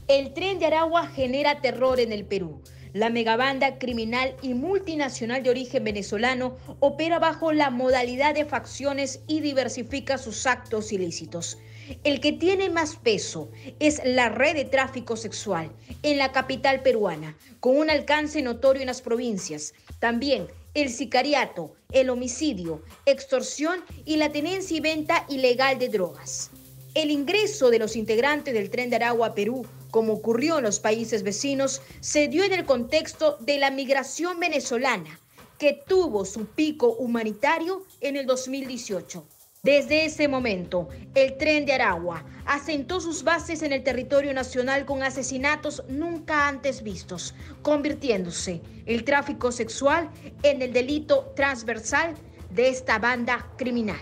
El Tren de Aragua genera terror en el Perú. La megabanda criminal y multinacional de origen venezolano opera bajo la modalidad de facciones y diversifica sus actos ilícitos. El que tiene más peso es la red de tráfico sexual en la capital peruana, con un alcance notorio en las provincias. También el sicariato, el homicidio, extorsión y la tenencia y venta ilegal de drogas. El ingreso de los integrantes del Tren de Aragua a Perú, como ocurrió en los países vecinos, se dio en el contexto de la migración venezolana, que tuvo su pico humanitario en el 2018. Desde ese momento, el Tren de Aragua asentó sus bases en el territorio nacional con asesinatos nunca antes vistos, convirtiéndose el tráfico sexual en el delito transversal de esta banda criminal.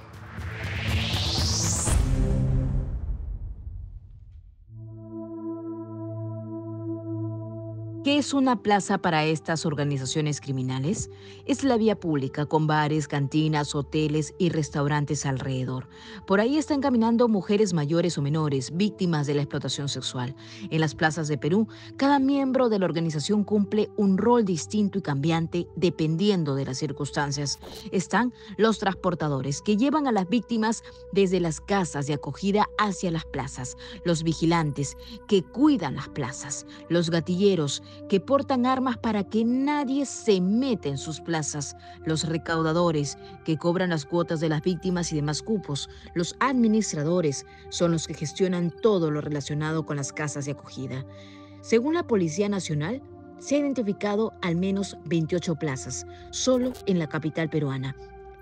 ¿Qué es una plaza para estas organizaciones criminales? Es la vía pública con bares, cantinas, hoteles y restaurantes alrededor. Por ahí están caminando mujeres mayores o menores, víctimas de la explotación sexual. En las plazas de Perú, cada miembro de la organización cumple un rol distinto y cambiante dependiendo de las circunstancias. Están los transportadores, que llevan a las víctimas desde las casas de acogida hacia las plazas. Los vigilantes, que cuidan las plazas. Los gatilleros, que portan armas para que nadie se meta en sus plazas, los recaudadores, que cobran las cuotas de las víctimas y demás cupos, los administradores son los que gestionan todo lo relacionado con las casas de acogida. Según la Policía Nacional, se ha identificado al menos 28 plazas, solo en la capital peruana.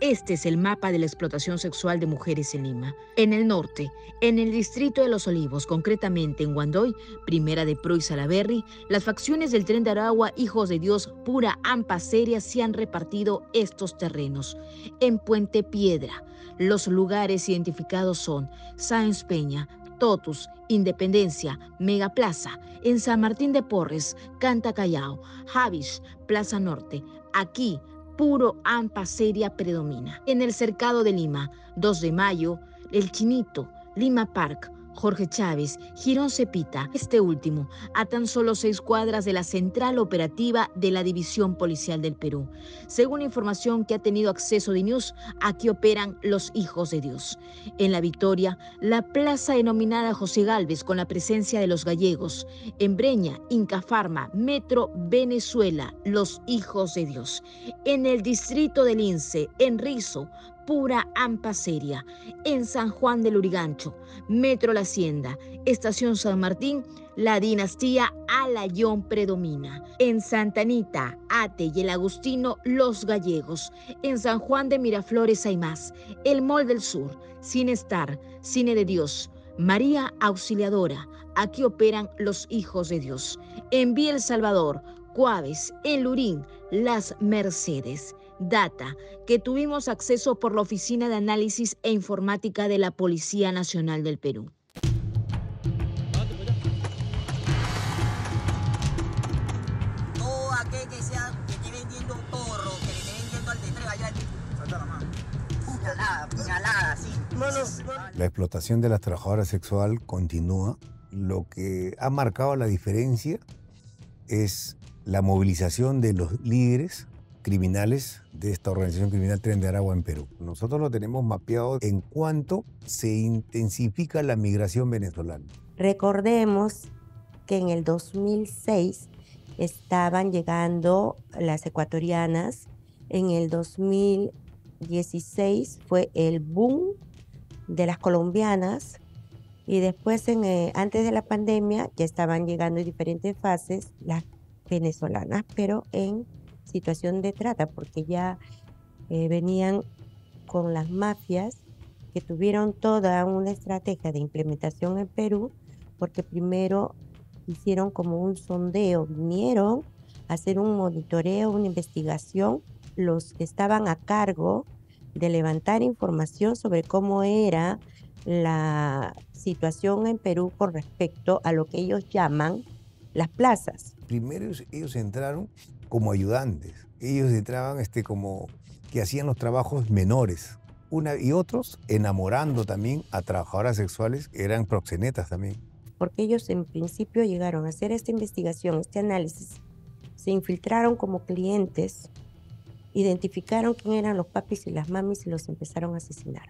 Este es el mapa de la explotación sexual de mujeres en Lima. En el norte, en el distrito de Los Olivos, concretamente en Guandoy, Primera de Pro y Salaberry, las facciones del Tren de Aragua, Hijos de Dios, Pura Ampa Seria, se han repartido estos terrenos. En Puente Piedra, los lugares identificados son Sáenz Peña, Totus, Independencia, Megaplaza. En San Martín de Porres, Canta Callao, Javis, Plaza Norte. Aquí, Puro Ampa Seria predomina. En el Cercado de Lima, 2 de Mayo, El Chinito, Lima Park, Jorge Chávez, Girón Cepita, este último, a tan solo 6 cuadras de la central operativa de la División Policial del Perú. Según información que ha tenido acceso de News, aquí operan los Hijos de Dios. En La Victoria, la plaza denominada José Gálvez, con la presencia de los gallegos. En Breña, Inca Farma, Metro Venezuela, los Hijos de Dios. En el distrito del Lince, en Rizo, Pura Ampa Seria. En San Juan del Urigancho, Metro La Hacienda, Estación San Martín, la dinastía Alayón predomina. En Santa Anita, Ate y el Agustino, los gallegos. En San Juan de Miraflores hay más. El Mall del Sur, Cine Star, Cine de Dios, María Auxiliadora. Aquí operan los Hijos de Dios. En Vía El Salvador, Cuaves, en Lurín, Las Mercedes. Data que tuvimos acceso por la Oficina de Análisis e Informática de la Policía Nacional del Perú. Todo aquel que esté vendiendo porro, que le esté vendiendo al de tres, vaya salta la mano. Puñalada, sí. La explotación de las trabajadoras sexuales continúa. Lo que ha marcado la diferencia es la movilización de los líderes criminales de esta organización criminal Tren de Aragua en Perú. Nosotros lo tenemos mapeado en cuanto se intensifica la migración venezolana. Recordemos que en el 2006 estaban llegando las ecuatorianas, en el 2016 fue el boom de las colombianas y después, antes de la pandemia, ya estaban llegando en diferentes fases las venezolanas, pero en situación de trata, porque ya venían con las mafias que tuvieron toda una estrategia de implementación en Perú, porque primero hicieron como un sondeo, vinieron a hacer un monitoreo, una investigación, los que estaban a cargo de levantar información sobre cómo era la situación en Perú con respecto a lo que ellos llaman las plazas. Primero ellos entraron como ayudantes. Ellos entraban como que hacían los trabajos menores. Y otros enamorando también a trabajadoras sexuales, eran proxenetas también. porque ellos en principio llegaron a hacer esta investigación, este análisis, se infiltraron como clientes, identificaron quién eran los papis y las mamis y los empezaron a asesinar.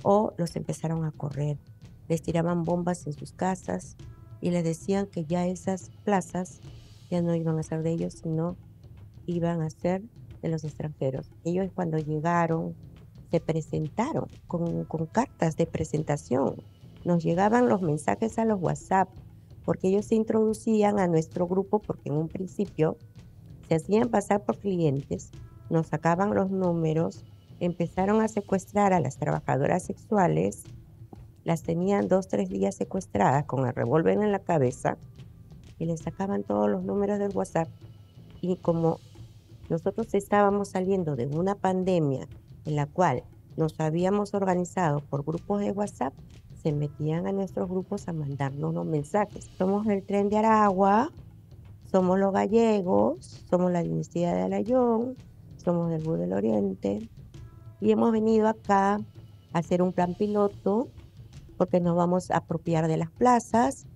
O los empezaron a correr, les tiraban bombas en sus casas y les decían que ya esas plazas ya no iban a ser de ellos, sino iban a ser de los extranjeros. Ellos cuando llegaron se presentaron con cartas de presentación. Nos llegaban los mensajes a los WhatsApp, porque ellos se introducían a nuestro grupo, porque en un principio se hacían pasar por clientes, nos sacaban los números, empezaron a secuestrar a las trabajadoras sexuales, las tenían 2 o 3 días secuestradas con el revólver en la cabeza y les sacaban todos los números del WhatsApp. Y como nosotros estábamos saliendo de una pandemia en la cual nos habíamos organizado por grupos de WhatsApp, se metían a nuestros grupos a mandarnos los mensajes. Somos el Tren de Aragua, somos los gallegos, somos la dinastía de Alayón, somos del Bú del Oriente y hemos venido acá a hacer un plan piloto porque nos vamos a apropiar de las plazas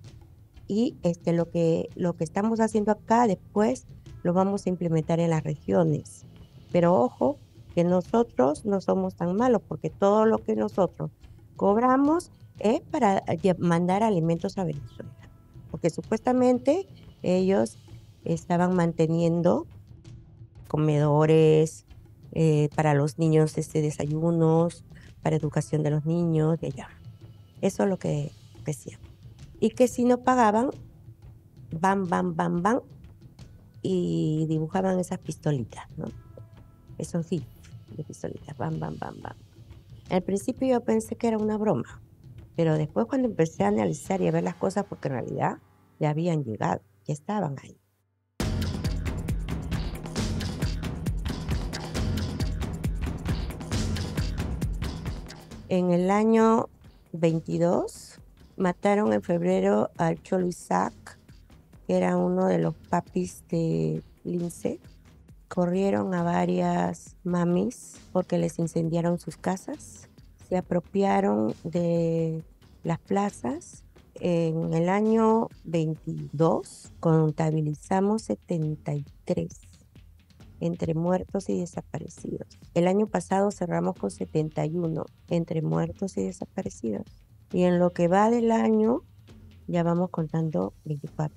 y lo que estamos haciendo acá después lo vamos a implementar en las regiones. Pero ojo, que nosotros no somos tan malos porque todo lo que nosotros cobramos es para mandar alimentos a Venezuela. Porque supuestamente ellos estaban manteniendo comedores para los niños, desayunos, para educación de los niños de allá. Eso es lo que decían. Y que si no pagaban, bam, bam, bam, bam, y dibujaban esas pistolitas, ¿no? Esos GIF de pistolitas, bam, bam, bam, bam. Al principio yo pensé que era una broma, pero después cuando empecé a analizar y a ver las cosas, porque en realidad ya habían llegado, ya estaban ahí. En el año 22 mataron en febrero al Cholo Isaac, que era uno de los papis de Lince. Corrieron a varias mamis porque les incendiaron sus casas. Se apropiaron de las plazas. En el año 22 contabilizamos 73 entre muertos y desaparecidos. El año pasado cerramos con 71 entre muertos y desaparecidos. Y en lo que va del año ya vamos contando 24,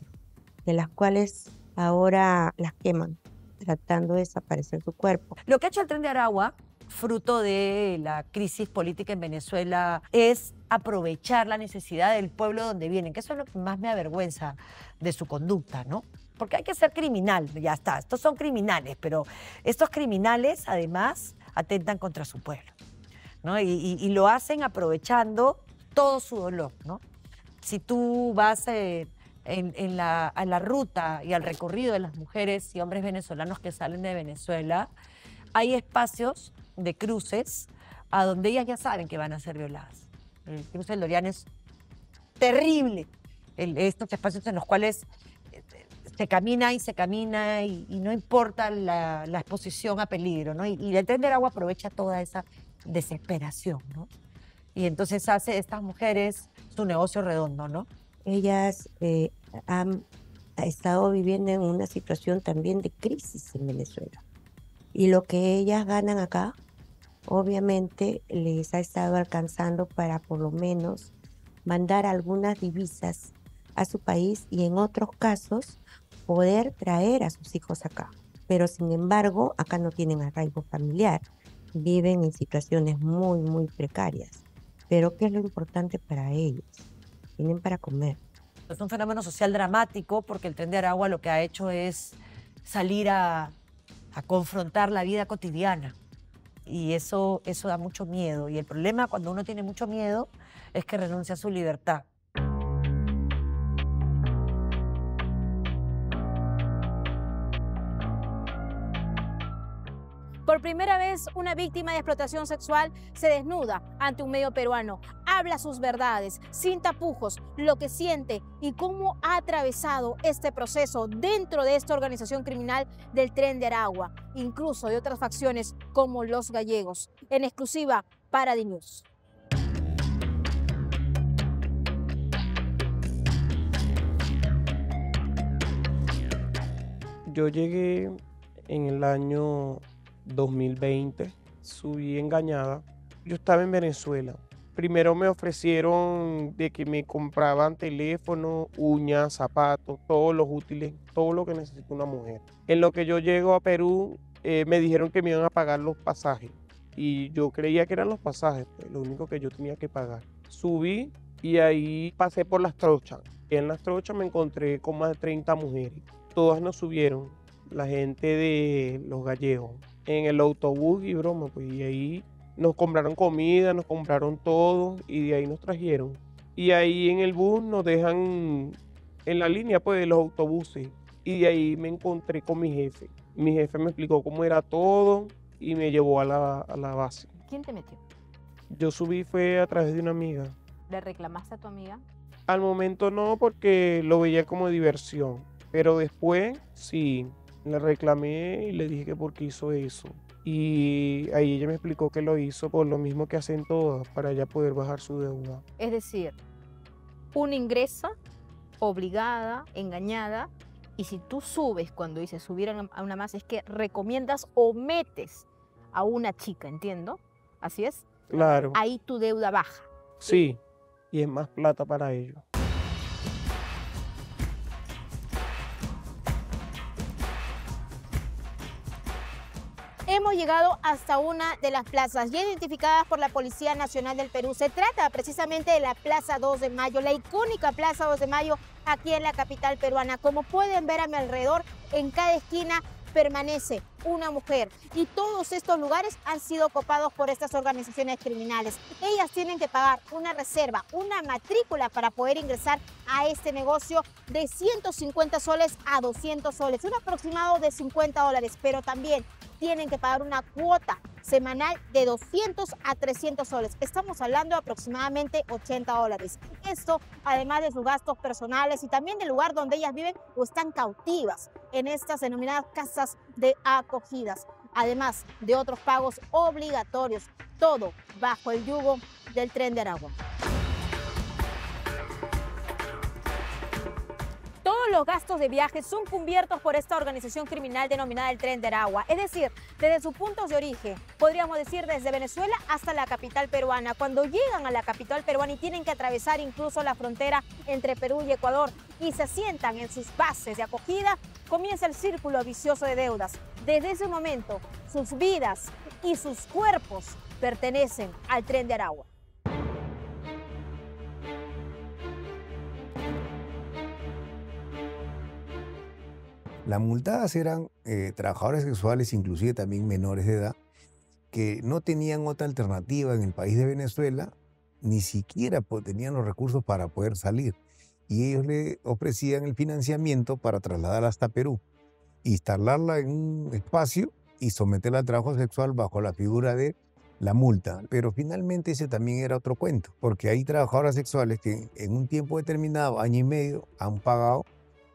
de las cuales ahora las queman, tratando de desaparecer su cuerpo. Lo que ha hecho el Tren de Aragua, fruto de la crisis política en Venezuela, es aprovechar la necesidad del pueblo donde vienen, que eso es lo que más me avergüenza de su conducta, ¿no? Porque hay que ser criminal, ya está, estos son criminales, pero estos criminales además atentan contra su pueblo, ¿no? Y lo hacen aprovechando todo su dolor, ¿no? Si tú vas a la ruta y al recorrido de las mujeres y hombres venezolanos que salen de Venezuela, hay espacios de cruces a donde ellas ya saben que van a ser violadas. El cruce del Doriano es terrible, estos espacios en los cuales se camina y no importa la exposición a peligro, ¿no? Y el Tren de Aragua aprovecha toda esa desesperación, ¿no? Y entonces hace de estas mujeres su negocio redondo, ¿no? Ellas han estado viviendo en una situación también de crisis en Venezuela. Y lo que ellas ganan acá, obviamente les ha estado alcanzando para por lo menos mandar algunas divisas a su país y en otros casos poder traer a sus hijos acá. Pero sin embargo, acá no tienen arraigo familiar. Viven en situaciones muy, muy precarias. Pero ¿qué es lo importante para ellos? Tienen para comer. Es un fenómeno social dramático porque el Tren de Aragua lo que ha hecho es salir a confrontar la vida cotidiana. Y eso da mucho miedo. Y el problema cuando uno tiene mucho miedo es que renuncia a su libertad. Por primera vez, una víctima de explotación sexual se desnuda ante un medio peruano, habla sus verdades, sin tapujos, lo que siente y cómo ha atravesado este proceso dentro de esta organización criminal del Tren de Aragua, incluso de otras facciones como los gallegos. En exclusiva para DNews. Yo llegué en el año 2020, subí engañada. Yo estaba en Venezuela. Primero me ofrecieron de que me compraban teléfono, uñas, zapatos, todos los útiles, todo lo que necesita una mujer. En lo que yo llego a Perú, me dijeron que me iban a pagar los pasajes. Y yo creía que eran los pasajes, pues, lo único que yo tenía que pagar. Subí y ahí pasé por las trochas. Y en las trochas me encontré con más de 30 mujeres. Todas nos subieron, la gente de los gallegos, en el autobús y broma, pues, y ahí nos compraron comida, nos compraron todo y de ahí nos trajeron. Y ahí en el bus nos dejan en la línea, pues, de los autobuses. Y de ahí me encontré con mi jefe. Mi jefe me explicó cómo era todo y me llevó a la base. ¿Quién te metió? Yo subí fue a través de una amiga. ¿Le reclamaste a tu amiga? Al momento no, porque lo veía como diversión. Pero después sí, le reclamé y le dije que por qué hizo eso. Y ahí ella me explicó que lo hizo por lo mismo que hacen todas, para ella poder bajar su deuda. Es decir, una ingresa obligada, engañada, y si tú subes, cuando dices subir a una más, es que recomiendas o metes a una chica, ¿entiendo? ¿Así es? Claro. Ahí tu deuda baja. Sí, y es más plata para ellos. Hemos llegado hasta una de las plazas ya identificadas por la Policía Nacional del Perú. Se trata precisamente de la Plaza 2 de Mayo, la icónica Plaza 2 de Mayo aquí en la capital peruana. Como pueden ver a mi alrededor, en cada esquina permanece una mujer y todos estos lugares han sido copados por estas organizaciones criminales. Ellas tienen que pagar una reserva, una matrícula para poder ingresar a este negocio de 150 soles a 200 soles, un aproximado de 50 dólares, pero también tienen que pagar una cuota semanal de 200 a 300 soles. Estamos hablando de aproximadamente 80 dólares. Esto, además de sus gastos personales y también del lugar donde ellas viven o están cautivas en estas denominadas casas de acogidas. Además de otros pagos obligatorios, todo bajo el yugo del Tren de Aragua. Todos los gastos de viaje son cubiertos por esta organización criminal denominada el Tren de Aragua. Es decir, desde sus puntos de origen, podríamos decir desde Venezuela hasta la capital peruana. Cuando llegan a la capital peruana y tienen que atravesar incluso la frontera entre Perú y Ecuador y se asientan en sus bases de acogida, comienza el círculo vicioso de deudas. Desde ese momento, sus vidas y sus cuerpos pertenecen al Tren de Aragua. Las multadas eran trabajadores sexuales, inclusive también menores de edad, que no tenían otra alternativa en el país de Venezuela, ni siquiera tenían los recursos para poder salir. Y ellos le ofrecían el financiamiento para trasladarla hasta Perú, instalarla en un espacio y someterla al trabajo sexual bajo la figura de la multa. Pero finalmente ese también era otro cuento, porque hay trabajadoras sexuales que en un tiempo determinado, año y medio, han pagado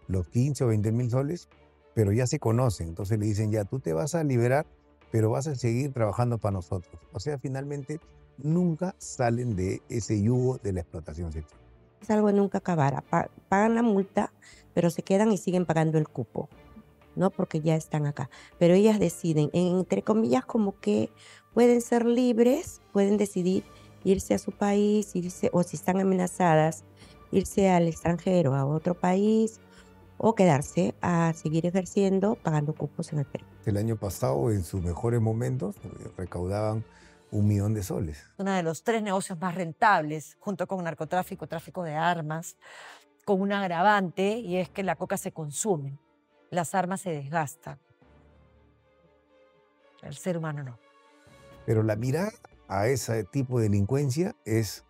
los 15 o 20 mil soles, pero ya se conocen. Entonces le dicen, ya tú te vas a liberar, pero vas a seguir trabajando para nosotros. O sea, finalmente nunca salen de ese yugo de la explotación sexual. Es algo que nunca acabará. Pagan la multa, pero se quedan y siguen pagando el cupo, ¿no? Porque ya están acá. Pero ellas deciden, entre comillas, como que pueden ser libres, pueden decidir irse a su país, irse, o si están amenazadas, irse al extranjero, a otro país, o quedarse a seguir ejerciendo pagando cupos en el Perú. El año pasado, en sus mejores momentos, recaudaban 1 millón de soles. Uno de los 3 negocios más rentables, junto con narcotráfico, tráfico de armas, con un agravante, y es que la coca se consume, las armas se desgastan. El ser humano no. Pero la mirada a ese tipo de delincuencia es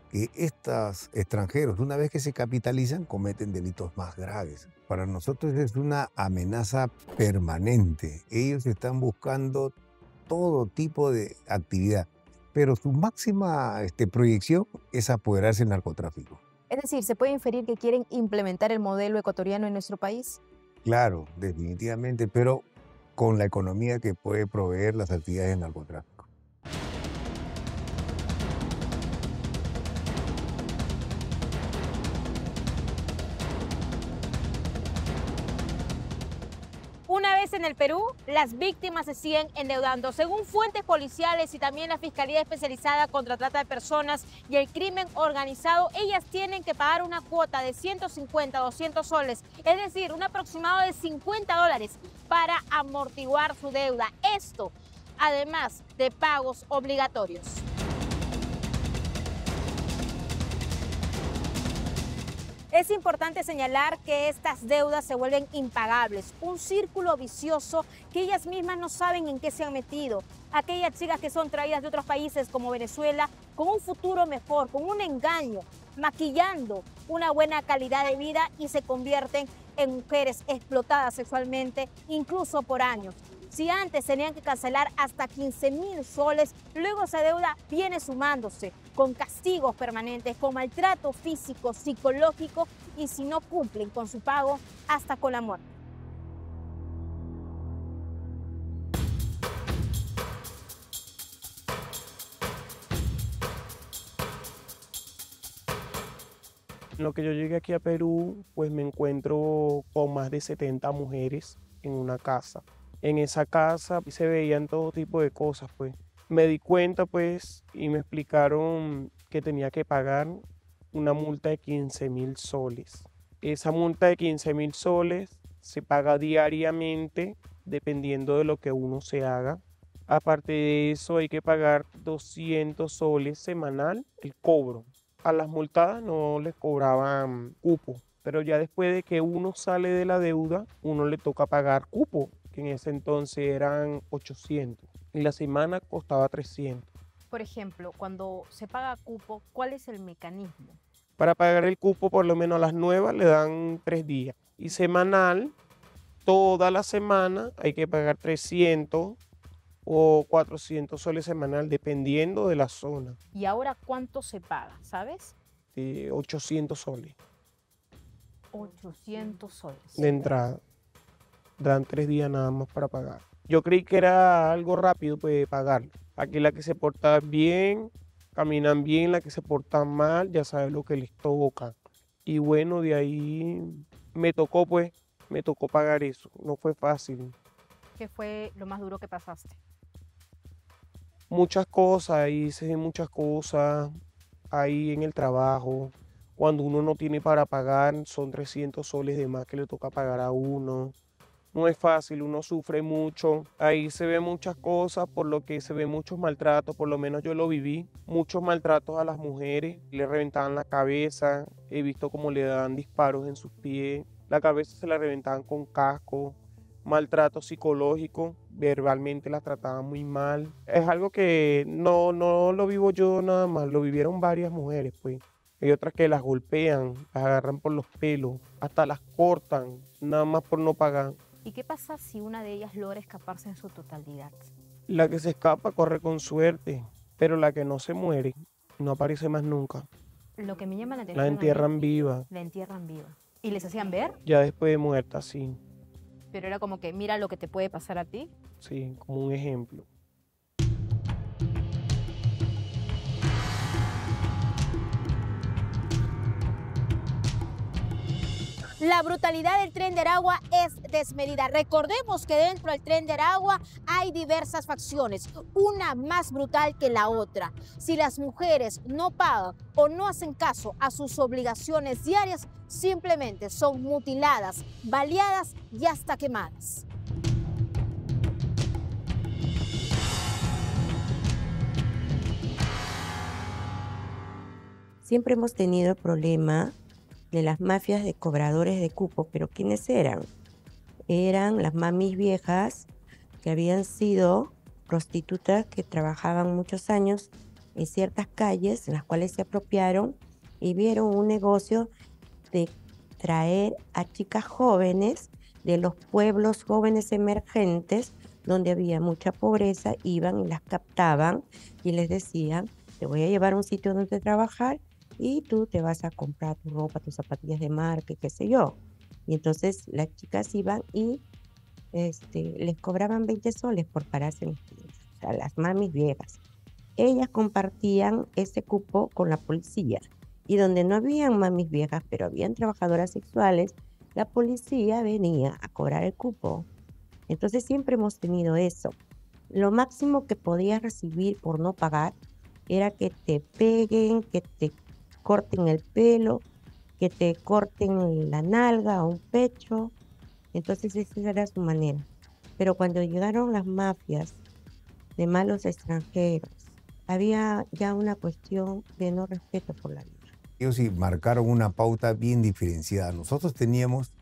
que estos extranjeros, una vez que se capitalizan, cometen delitos más graves. Para nosotros es una amenaza permanente. Ellos están buscando todo tipo de actividad, pero su máxima proyección es apoderarse del narcotráfico. Es decir, ¿se puede inferir que quieren implementar el modelo ecuatoriano en nuestro país? Claro, definitivamente, pero con la economía que puede proveer las actividades del narcotráfico. vez en el Perú, las víctimas se siguen endeudando. Según fuentes policiales y también la Fiscalía Especializada contra Trata de Personas y el Crimen Organizado, ellas tienen que pagar una cuota de 150 a 200 soles, es decir, un aproximado de $50 para amortiguar su deuda. Esto, además de pagos obligatorios. Es importante señalar que estas deudas se vuelven impagables, un círculo vicioso que ellas mismas no saben en qué se han metido. Aquellas chicas que son traídas de otros países como Venezuela con un futuro mejor, con un engaño, maquillando una buena calidad de vida y se convierten en mujeres explotadas sexualmente, incluso por años. Si antes tenían que cancelar hasta 15.000 soles, luego esa deuda viene sumándose con castigos permanentes, con maltrato físico, psicológico y si no cumplen con su pago, hasta con la muerte. En lo que yo llegué aquí a Perú, pues me encuentro con más de 70 mujeres en una casa. En esa casa se veían todo tipo de cosas, pues. Me di cuenta, pues, y me explicaron que tenía que pagar una multa de 15.000 soles. Esa multa de 15.000 soles se paga diariamente, dependiendo de lo que uno se haga. Aparte de eso, hay que pagar 200 soles semanal el cobro. A las multadas no les cobraban cupo, pero ya después de que uno sale de la deuda, uno le toca pagar cupo, que en ese entonces eran 800 y la semana costaba 300. Por ejemplo, cuando se paga cupo, ¿cuál es el mecanismo? Para pagar el cupo, por lo menos a las nuevas le dan 3 días. Y semanal, toda la semana hay que pagar 300 o 400 soles semanal, dependiendo de la zona. ¿Y ahora cuánto se paga, sabes? 800 soles 800 soles. de entrada. Dan 3 días nada más para pagar. Yo creí que era algo rápido, pues, pagarlo. Aquí la que se porta bien, caminan bien, la que se portan mal, ya saben lo que les toca. Y bueno, de ahí me tocó pagar eso. No fue fácil. ¿Qué fue lo más duro que pasaste? Muchas cosas, hice muchas cosas ahí en el trabajo. Cuando uno no tiene para pagar, son 300 soles de más que le toca pagar a uno. No es fácil, uno sufre mucho. Ahí se ven muchas cosas, por lo que se ven muchos maltratos, por lo menos yo lo viví. Muchos maltratos a las mujeres, le reventaban la cabeza, he visto cómo le daban disparos en sus pies, la cabeza se la reventaban con casco, maltrato psicológico, verbalmente las trataban muy mal. Es algo que no lo vivo yo nada más, lo vivieron varias mujeres, pues. Hay otras que las golpean, las agarran por los pelos, hasta las cortan, nada más por no pagar. ¿Y qué pasa si una de ellas logra escaparse en su totalidad? La que se escapa corre con suerte, pero la que no se muere no aparece más nunca. Lo que me llama la atención. La entierran viva. La entierran viva. ¿Y les hacían ver? Ya después de muerta, sí. Pero era como que mira lo que te puede pasar a ti. Sí, como un ejemplo. La brutalidad del Tren de Aragua es desmedida. Recordemos que dentro del Tren de Aragua hay diversas facciones, una más brutal que la otra. Si las mujeres no pagan o no hacen caso a sus obligaciones diarias, simplemente son mutiladas, baleadas y hasta quemadas. Siempre hemos tenido el problema de las mafias de cobradores de cupo, pero ¿quiénes eran? Eran las mamis viejas que habían sido prostitutas que trabajaban muchos años en ciertas calles en las cuales se apropiaron y vieron un negocio de traer a chicas jóvenes de los pueblos jóvenes emergentes donde había mucha pobreza, iban y las captaban y les decían, te voy a llevar a un sitio donde trabajar y tú te vas a comprar tu ropa, tus zapatillas de marca, qué sé yo. Y entonces las chicas iban y les cobraban 20 soles por pararse en las tiendas, o sea, las mamis viejas. Ellas compartían ese cupo con la policía y donde no habían mamis viejas, pero habían trabajadoras sexuales, la policía venía a cobrar el cupo. Entonces siempre hemos tenido eso. Lo máximo que podías recibir por no pagar era que te peguen, que te corten el pelo, que te corten la nalga o un pecho. Entonces esa era su manera. Pero cuando llegaron las mafias de malos extranjeros, había ya una cuestión de no respeto por la vida. Ellos sí marcaron una pauta bien diferenciada. Nosotros teníamos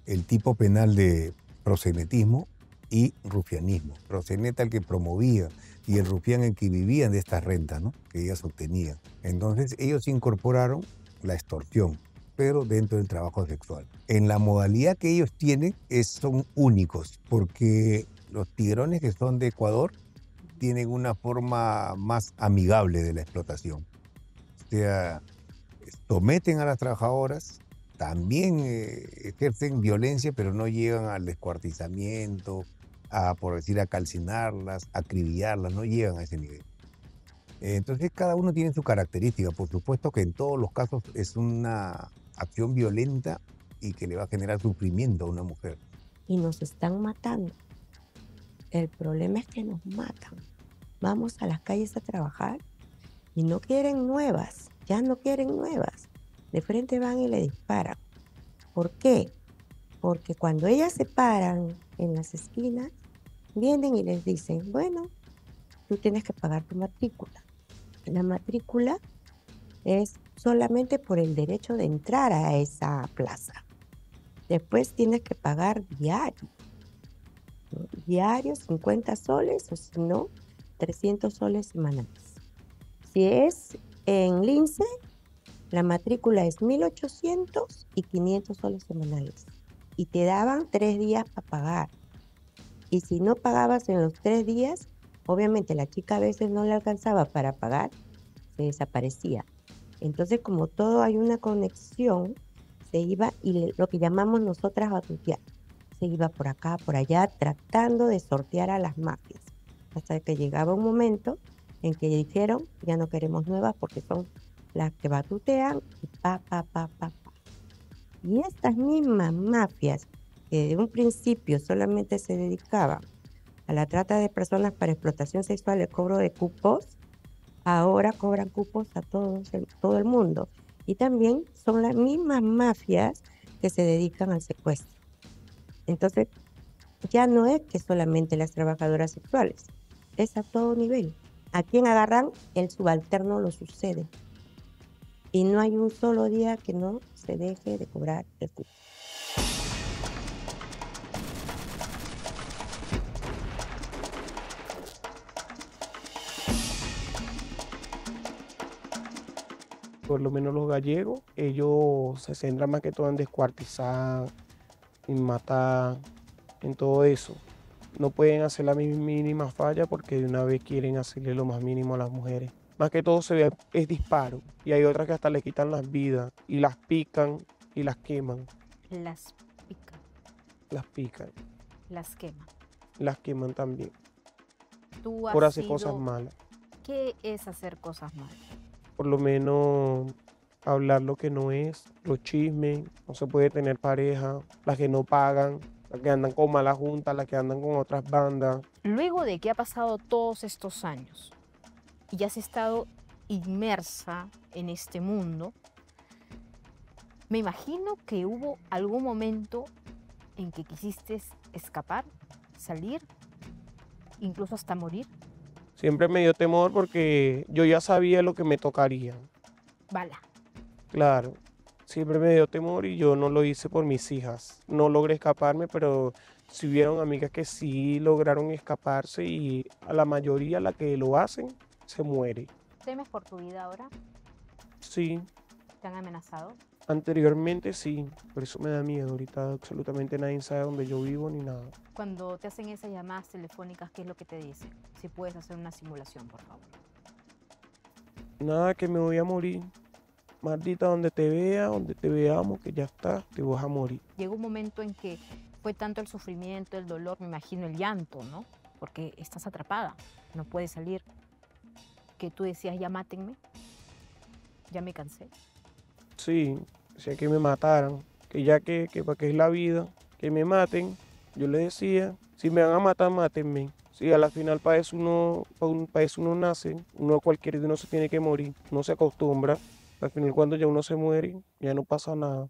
el tipo penal de proxenetismo y rufianismo. Proxeneta el que promovía y el rufián el que vivían de estas rentas, ¿no?, que ellas obtenían. Entonces ellos incorporaron la extorsión, pero dentro del trabajo sexual. En la modalidad que ellos tienen son únicos, porque los tigrones que son de Ecuador tienen una forma más amigable de la explotación. O sea, someten a las trabajadoras, también ejercen violencia, pero no llegan al descuartizamiento, por decir, a calcinarlas, a acribillarlas, no llegan a ese nivel. Entonces cada uno tiene su característica. Por supuesto que en todos los casos es una acción violenta y que le va a generar sufrimiento a una mujer. Y nos están matando. El problema es que nos matan. Vamos a las calles a trabajar y no quieren nuevas, ya no quieren nuevas. De frente van y le disparan. ¿Por qué? Porque cuando ellas se paran en las esquinas, vienen y les dicen, bueno, tú tienes que pagar tu matrícula. La matrícula es solamente por el derecho de entrar a esa plaza. Después tienes que pagar diario. ¿No? Diario, 50 soles, o si no, 300 soles semanales. Si es en Lince, la matrícula es 1.800 y 500 soles semanales. Y te daban 3 días para pagar. Y si no pagabas en los 3 días, obviamente la chica a veces no le alcanzaba para pagar, se desaparecía. Entonces, como todo hay una conexión, se iba y lo que llamamos nosotras batutear. Se iba por acá, por allá, tratando de sortear a las mafias. Hasta que llegaba un momento en que dijeron, ya no queremos nuevas porque son las que batutean y pa. Y estas mismas mafias que de un principio solamente se dedicaban a la trata de personas para explotación sexual, el cobro de cupos, ahora cobran cupos a todo el mundo. Y también son las mismas mafias que se dedican al secuestro. Entonces, ya no es que solamente las trabajadoras sexuales, es a todo nivel. A quien agarran, el subalterno lo sucede. Y no hay un solo día que no se deje de cobrar el cupo. Por lo menos los gallegos, ellos se centran más que todo en descuartizar, en matar, en todo eso. No pueden hacer la mínima falla porque de una vez quieren hacerle lo más mínimo a las mujeres. Más que todo se ve es disparo y hay otras que hasta le quitan las vidas y las pican y las queman. Las pican, Las pican, las queman. las queman también Tú has por hacer sido- cosas malas. ¿Qué es hacer cosas malas? Por lo menos hablar lo que no es, los chismes, no se puede tener pareja, las que no pagan, las que andan con mala junta, las que andan con otras bandas. Luego de que ha pasado todos estos años y has estado inmersa en este mundo, me imagino que hubo algún momento en que quisiste escapar, salir, incluso hasta morir. Siempre me dio temor porque yo ya sabía lo que me tocaría. Bala. Claro, siempre me dio temor y yo no lo hice por mis hijas. No logré escaparme, pero sí hubieron amigas que sí lograron escaparse y a la mayoría, la que lo hacen, se muere. ¿Temes por tu vida ahora? Sí, ¿Te han amenazado? anteriormente sí, por eso me da miedo. Ahorita absolutamente nadie sabe dónde yo vivo ni nada. Cuando te hacen esas llamadas telefónicas, ¿qué es lo que te dicen? Si puedes hacer una simulación, por favor. Nada, que me voy a morir. Maldita, donde te vea, donde te veamos, que ya está, te vas a morir. Llegó un momento en que fue tanto el sufrimiento, el dolor, me imagino el llanto, ¿no? Porque estás atrapada, no puedes salir. Que tú decías, ya mátenme, ya me cansé. Sí, decía que me mataran, que ya que para qué es la vida, que me maten. Yo le decía, Si me van a matar, mátenme. Si a la final para eso uno nace, cualquier día uno se tiene que morir, uno se acostumbra. Al final cuando ya uno se muere, ya no pasa nada.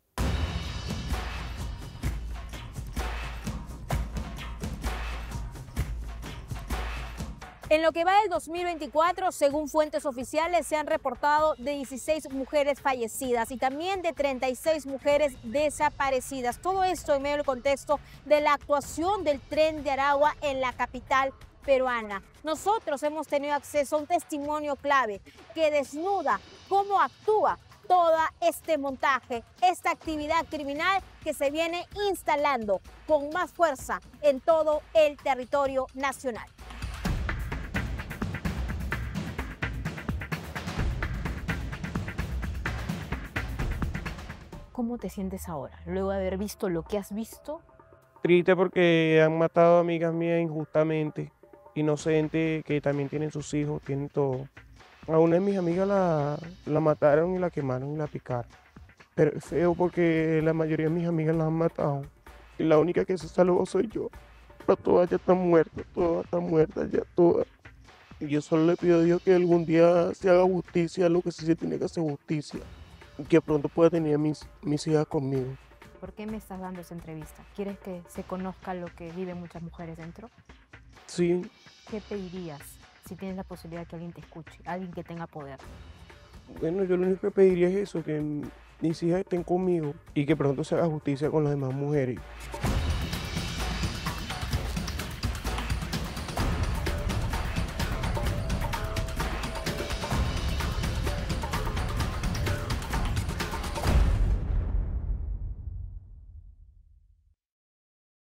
En lo que va del 2024, según fuentes oficiales, se han reportado de 16 mujeres fallecidas y también de 36 mujeres desaparecidas. Todo esto en medio del contexto de la actuación del Tren de Aragua en la capital peruana. Nosotros hemos tenido acceso a un testimonio clave que desnuda cómo actúa todo este montaje, esta actividad criminal que se viene instalando con más fuerza en todo el territorio nacional. ¿Cómo te sientes ahora, luego de haber visto lo que has visto? Triste porque han matado a amigas mías injustamente, inocentes, que también tienen sus hijos, tienen todo. A una de mis amigas la mataron y la quemaron y la picaron. Pero es feo porque la mayoría de mis amigas las han matado. Y la única que se salvó soy yo. Pero todas ya están muertas ya todas. Y yo solo le pido a Dios que algún día se haga justicia, lo que sí se tiene que hacer justicia. Y que pronto pueda tener a mis hijas conmigo. ¿Por qué me estás dando esa entrevista? ¿Quieres que se conozca lo que viven muchas mujeres dentro? Sí. ¿Qué pedirías si tienes la posibilidad de que alguien te escuche, alguien que tenga poder? Bueno, yo lo único que pediría es eso, que mis hijas estén conmigo y que pronto se haga justicia con las demás mujeres.